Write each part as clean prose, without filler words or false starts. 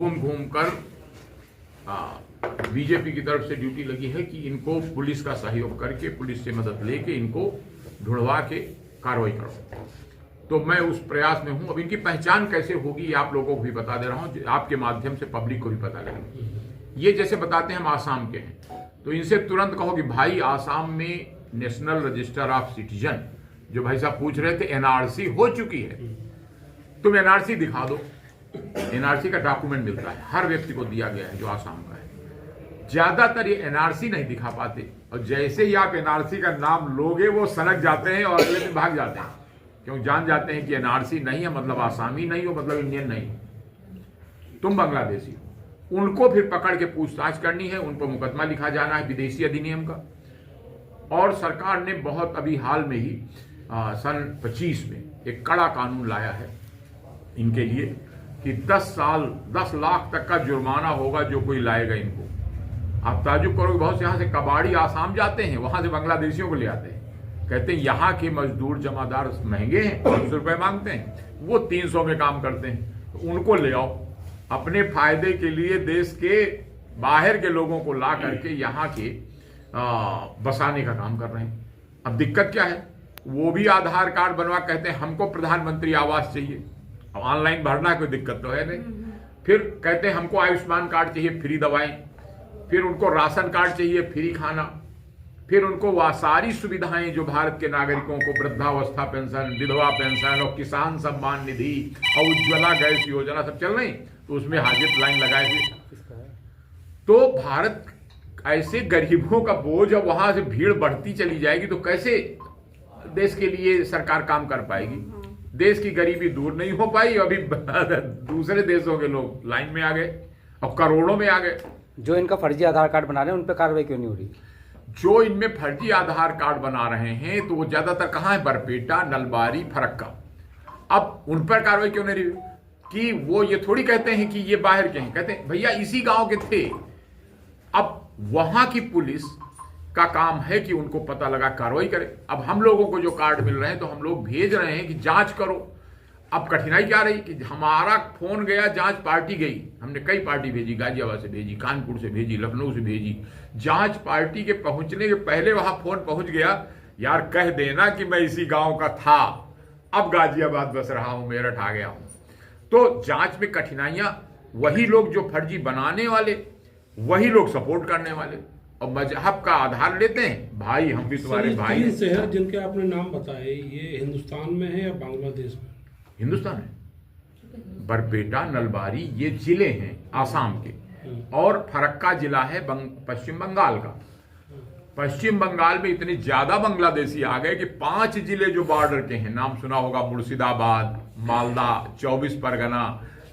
घूम घूम कर बीजेपी की तरफ से ड्यूटी लगी है कि इनको पुलिस का सहयोग करके, पुलिस से मदद लेके इनको ढूंढवा के कार्रवाई करो। तो मैं उस प्रयास में हूं। अब इनकी पहचान कैसे होगी ये आप लोगों को भी बता दे रहा हूं, आपके माध्यम से पब्लिक को भी पता लगे। ये जैसे बताते हैं हम आसाम के हैं, तो इनसे तुरंत कहो कि भाई आसाम में नेशनल रजिस्टर ऑफ सिटीजन, जो भाई साहब पूछ रहे थे, एनआरसी हो चुकी है, तुम एनआरसी दिखा दो। एनआरसी का डॉक्यूमेंट मिलता है, हर व्यक्ति को दिया गया है जो आसाम का है। ज्यादातर ये एनआरसी नहीं दिखा पाते, और जैसे ही आप एनआरसी का नाम लोगे वो सनक जाते हैं और अगले दिन भाग जाते हैं, क्यों जान जाते हैं कि एनआरसी नहीं है मतलब आसामी नहीं हो, मतलब इंडियन नहीं, तुम बांग्लादेशी हो। उनको फिर पकड़ के पूछताछ करनी है, उन पर मुकदमा लिखा जाना है विदेशी अधिनियम का। और सरकार ने बहुत अभी हाल में ही सन 25 में एक कड़ा कानून लाया है इनके लिए कि 10 साल 10 लाख तक का जुर्माना होगा जो कोई लाएगा इनको। आप ताजुब करोगे, बहुत से यहाँ से कबाड़ी आसाम जाते हैं, वहां से बांग्लादेशियों को ले आते हैं, कहते हैं यहाँ के मजदूर जमादार महंगे हैं, 500 रुपए मांगते हैं, वो 300 में काम करते हैं, तो उनको ले आओ। अपने फायदे के लिए देश के बाहर के लोगों को ला करके यहाँ के बसाने का काम कर रहे हैं। अब दिक्कत क्या है, वो भी आधार कार्ड बनवा, कहते हैं हमको प्रधानमंत्री आवास चाहिए, अब ऑनलाइन भरना कोई दिक्कत तो है नहीं। फिर कहते हैं हमको आयुष्मान कार्ड चाहिए, फ्री दवाएं, फिर उनको राशन कार्ड चाहिए, फ्री खाना, फिर उनको वह सारी सुविधाएं जो भारत के नागरिकों को, वृद्धावस्था पेंशन, विधवा पेंशन और किसान सम्मान निधि और उज्ज्वला गैस योजना सब चल रही, तो उसमें हाजिर लाइन लगाए हुए। तो भारत ऐसे गरीबों का बोझ, अब वहां से भीड़ बढ़ती चली जाएगी तो कैसे देश के लिए सरकार काम कर पाएगी। देश की गरीबी दूर नहीं हो पाई, अभी दूसरे देशों के लोग लाइन में आ गए और करोड़ों में आ गए। जो इनका फर्जी आधार कार्ड बना रहे हैं उन पर कार्रवाई क्यों नहीं हो रही? जो इनमें फर्जी आधार कार्ड बना रहे हैं तो वो ज्यादातर कहां है, बरपेटा, नलबारी, फरक्का। अब उन पर कार्रवाई क्यों नहीं रही कि वो ये थोड़ी कहते हैं कि ये बाहर के हैं, कहते हैं भैया इसी गांव के थे। अब वहां की पुलिस का काम है कि उनको पता लगा कार्रवाई करे। अब हम लोगों को जो कार्ड मिल रहे हैं तो हम लोग भेज रहे हैं कि जांच करो। अब कठिनाई क्या रही कि हमारा फोन गया, जांच पार्टी गई, हमने कई पार्टी भेजी, गाजियाबाद से भेजी, कानपुर से भेजी, लखनऊ से भेजी। जांच पार्टी के पहुंचने के पहले वहां फोन पहुंच गया, यार कह देना कि मैं इसी गांव का था, अब गाजियाबाद बस रहा हूं, मेरठ आ गया हूं। तो जांच में कठिनाइयां, वही लोग जो फर्जी बनाने वाले, वही लोग सपोर्ट करने वाले और मजहब का आधार लेते हैं। भाई हम भी तुम्हारे भाई। 3 शहर जिनके आपने नाम बताए, ये हिंदुस्तान में है या बांग्लादेश में? हिंदुस्तान है। बरपेटा, नलबारी ये जिले हैं आसाम के, और फरक्का जिला है पश्चिम बंगाल का। पश्चिम बंगाल में इतने ज्यादा बांग्लादेशी आ गए कि 5 जिले जो बॉर्डर के हैं, नाम सुना होगा, मुर्शिदाबाद, मालदा, 24 परगना,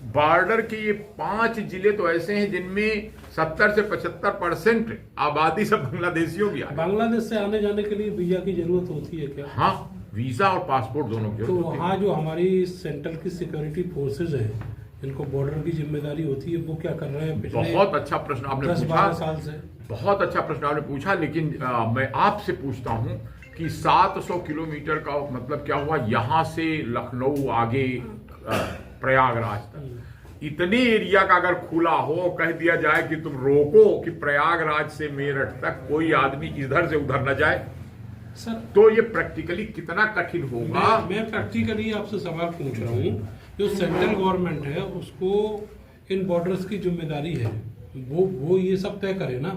बॉर्डर के ये 5 जिले तो ऐसे हैं जिनमें 70 से 75% आबादी सब बांग्लादेशियों की। बांग्लादेश से आने जाने के लिए वीजा की जरूरत होती है क्या? हाँ, वीजा और पासपोर्ट दोनों की तो जरूरत होती है। वहाँ जो हमारी सेंट्रल की सिक्योरिटी फोर्सेज हैं, इनको बॉर्डर की जिम्मेदारी होती है, वो क्या कर रहे हैं? बहुत अच्छा प्रश्न आपने पूछा, 10-12 साल से बहुत अच्छा प्रश्न आपने पूछा। लेकिन मैं आपसे पूछता हूं कि 700 किलोमीटर का मतलब क्या हुआ, यहां से लखनऊ आगे प्रयागराज तक, इतने एरिया का अगर खुला हो, कह दिया जाए कि तुम रोको कि प्रयागराज से मेरठ तक कोई आदमी इधर से उधर न जाए, सर, तो ये प्रैक्टिकली कितना कठिन होगा। मैं प्रैक्टिकली आपसे सवाल पूछ रहा हूँ, जो सेंट्रल गवर्नमेंट है उसको इन बॉर्डर्स की जिम्मेदारी है, वो ये सब तय करे ना।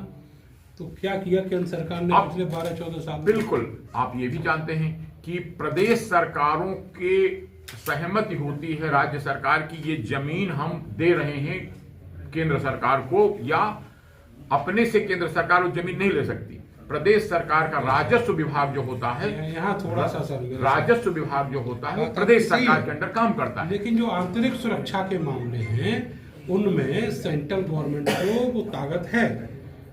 तो क्या किया केंद्र सरकार ने पिछले 12-14 साल? बिल्कुल, आप ये भी जानते हैं कि प्रदेश सरकारों के सहमति होती है राज्य सरकार की, ये जमीन हम दे रहे हैं केंद्र सरकार को, या अपने से केंद्र सरकार वो जमीन नहीं ले सकती। प्रदेश सरकार का राजस्व विभाग जो होता है, यहाँ थोड़ा सा सर, राजस्व विभाग जो होता है प्रदेश सरकार के अंडर काम करता है। लेकिन जो आंतरिक सुरक्षा के मामले हैं उनमें सेंट्रल गवर्नमेंट को वो ताकत है।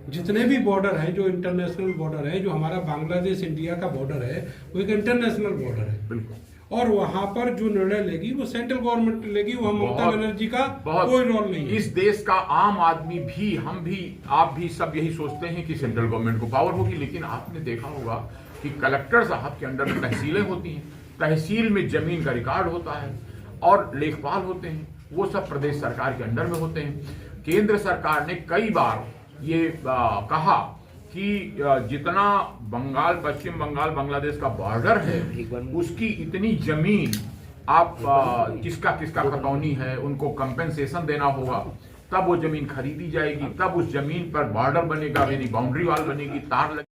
जितने भी बॉर्डर हैं, जो इंटरनेशनल बॉर्डर है, जो हमारा बांग्लादेश इंडिया का बॉर्डर है, वो एक इंटरनेशनल बॉर्डर है। बिल्कुल। और वहां पर जो निर्णय लेगी वो सेंट्रल गवर्नमेंट लेगी, वो ममता बनर्जी का कोई रोल नहीं है। इस देश का आम आदमी भी, हम भी, आप भी सब यही सोचते हैं कि सेंट्रल गवर्नमेंट को पावर होगी। लेकिन आपने देखा होगा कि कलेक्टर साहब के अंडर तहसीलें होती हैं, तहसील में जमीन का रिकॉर्ड होता है और लेखपाल होते हैं, वो सब प्रदेश सरकार के अंडर में होते हैं। केंद्र सरकार ने कई बार ये कहा कि जितना बंगाल, पश्चिम बंगाल बांग्लादेश का बॉर्डर है, उसकी इतनी जमीन आप किसका किसका खतौनी है, उनको कंपेंसेशन देना होगा, तब वो जमीन खरीदी जाएगी, तब उस जमीन पर बॉर्डर बनेगा, यानी बाउंड्री वॉल बनेगी, तार लगे।